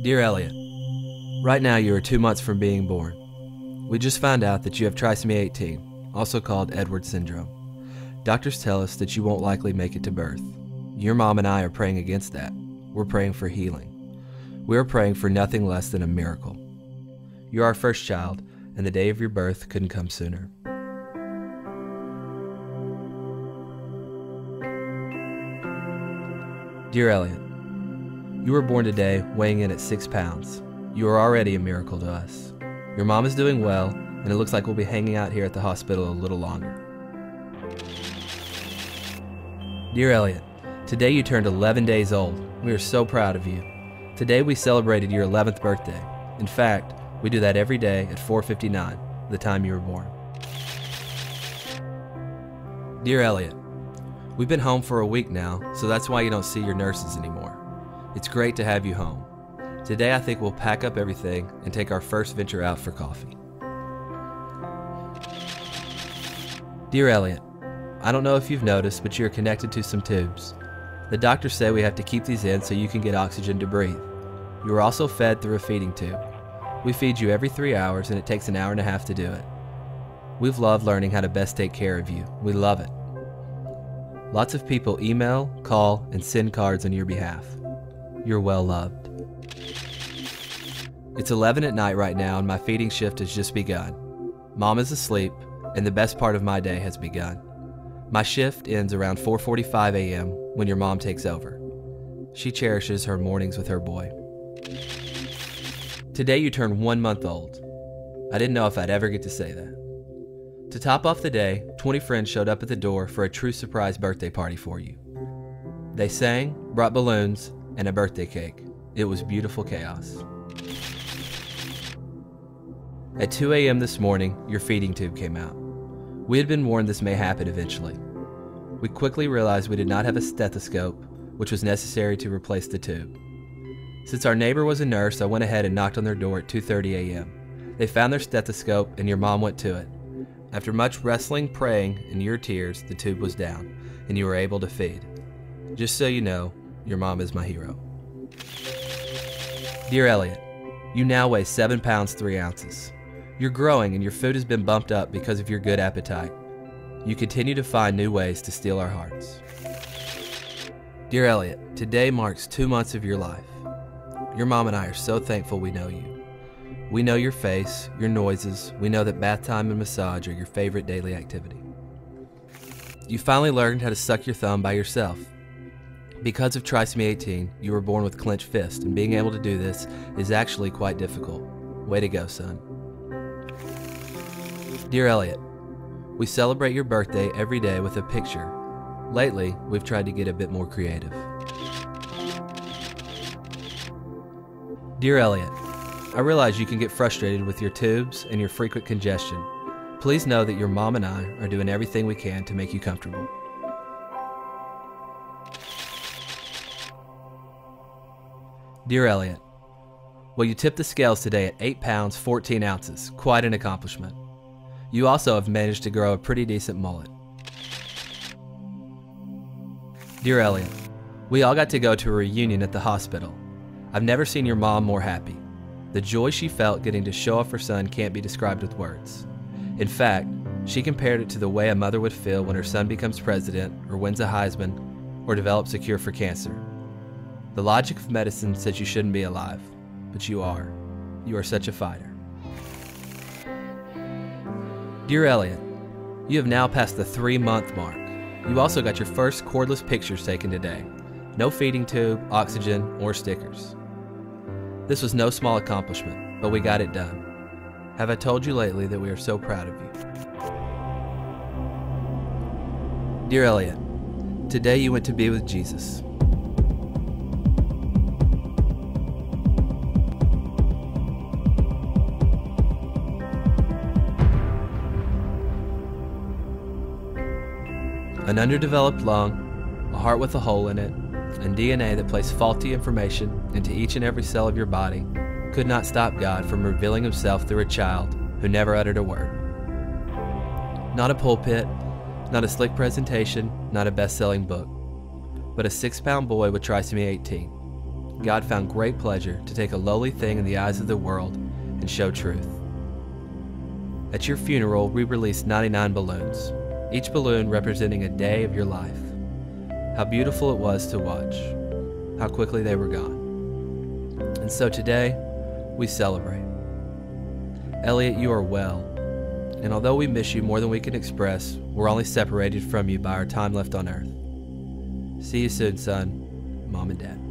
Dear Eliot, right now you are 2 months from being born. We just found out that you have trisomy 18, also called Edwards syndrome. Doctors tell us that you won't likely make it to birth. Your mom and I are praying against that. We're praying for healing. We are praying for nothing less than a miracle. You're our first child, and the day of your birth couldn't come sooner. Dear Eliot, you were born today weighing in at 6 pounds. You are already a miracle to us. Your mom is doing well, and it looks like we'll be hanging out here at the hospital a little longer. Dear Eliot, today you turned 11 days old. We are so proud of you. Today we celebrated your 11th birthday. In fact, we do that every day at 4:59, the time you were born. Dear Eliot, we've been home for a week now, so that's why you don't see your nurses anymore. It's great to have you home. Today I think we'll pack up everything and take our first venture out for coffee. Dear Eliot, I don't know if you've noticed, but you're connected to some tubes. The doctors say we have to keep these in so you can get oxygen to breathe. You are also fed through a feeding tube. We feed you every 3 hours and it takes an hour and a half to do it. We've loved learning how to best take care of you. We love it. Lots of people email, call, and send cards on your behalf. You're well loved. It's 11 at night right now and my feeding shift has just begun. Mom is asleep and the best part of my day has begun. My shift ends around 4:45 a.m. when your mom takes over. She cherishes her mornings with her boy. Today you turn 1 month old. I didn't know if I'd ever get to say that. To top off the day, 20 friends showed up at the door for a true surprise birthday party for you. They sang, brought balloons, and a birthday cake. It was beautiful chaos. At 2 a.m. this morning, your feeding tube came out. We had been warned this may happen eventually. We quickly realized we did not have a stethoscope, which was necessary to replace the tube. Since our neighbor was a nurse, I went ahead and knocked on their door at 2:30 a.m. They found their stethoscope and your mom went to it. After much wrestling, praying, and your tears, the tube was down, and you were able to feed. Just so you know, your mom is my hero. Dear Eliot, you now weigh 7 pounds 3 ounces. You're growing and your food has been bumped up because of your good appetite. You continue to find new ways to steal our hearts. Dear Eliot, today marks 2 months of your life. Your mom and I are so thankful we know you. We know your face, your noises. We know that bath time and massage are your favorite daily activity. You finally learned how to suck your thumb by yourself. Because of trisomy 18, you were born with clenched fists, and being able to do this is actually quite difficult. Way to go, son. Dear Eliot, we celebrate your birthday every day with a picture. Lately, we've tried to get a bit more creative. Dear Eliot, I realize you can get frustrated with your tubes and your frequent congestion. Please know that your mom and I are doing everything we can to make you comfortable. Dear Eliot, well, you tipped the scales today at 8 pounds 14 ounces. Quite an accomplishment. You also have managed to grow a pretty decent mullet. Dear Eliot, we all got to go to a reunion at the hospital. I've never seen your mom more happy. The joy she felt getting to show off her son can't be described with words. In fact, she compared it to the way a mother would feel when her son becomes president or wins a Heisman or develops a cure for cancer. The logic of medicine says you shouldn't be alive, but you are. You are such a fighter. Dear Eliot, you have now passed the 3-month mark. You also got your first cordless pictures taken today. No feeding tube, oxygen, or stickers. This was no small accomplishment, but we got it done. Have I told you lately that we are so proud of you? Dear Eliot, today you went to be with Jesus. An underdeveloped lung, a heart with a hole in it, and DNA that placed faulty information into each and every cell of your body could not stop God from revealing himself through a child who never uttered a word. Not a pulpit, not a slick presentation, not a best-selling book, but a 6-pound boy with trisomy 18. God found great pleasure to take a lowly thing in the eyes of the world and show truth. At your funeral, we released 99 balloons, each balloon representing a day of your life. How beautiful it was to watch, how quickly they were gone. And so today, we celebrate. Eliot, you are well, and although we miss you more than we can express, we're only separated from you by our time left on earth. See you soon, son, Mom and Dad.